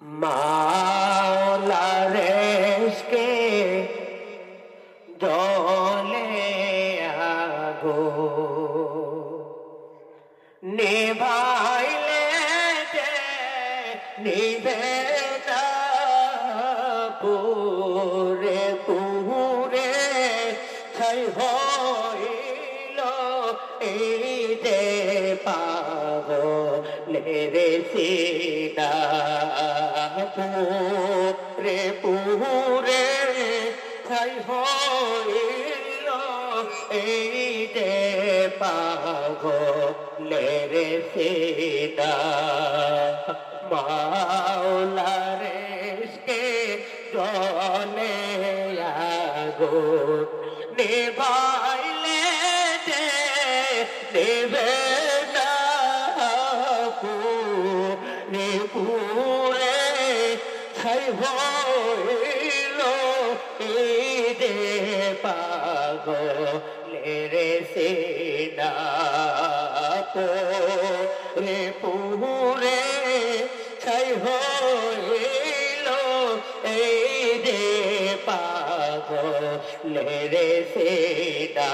মাওলার ইশকে জ্বলে আগো নিভাইলে যে নিভে না পুরে পুরে ছাই হইল এই যে পাগলের সিনা পুরে পুরে ছাই হইল এই যে পাগলের সিনা মাওলার ইশকে জ্বলে আগো নিভাইলে যে নিভে না পুরে পুরে ছাই হইল এই যে পাগলের সিনা পুরে পুরে ছাই হইল এই যে পাগলের সিনা।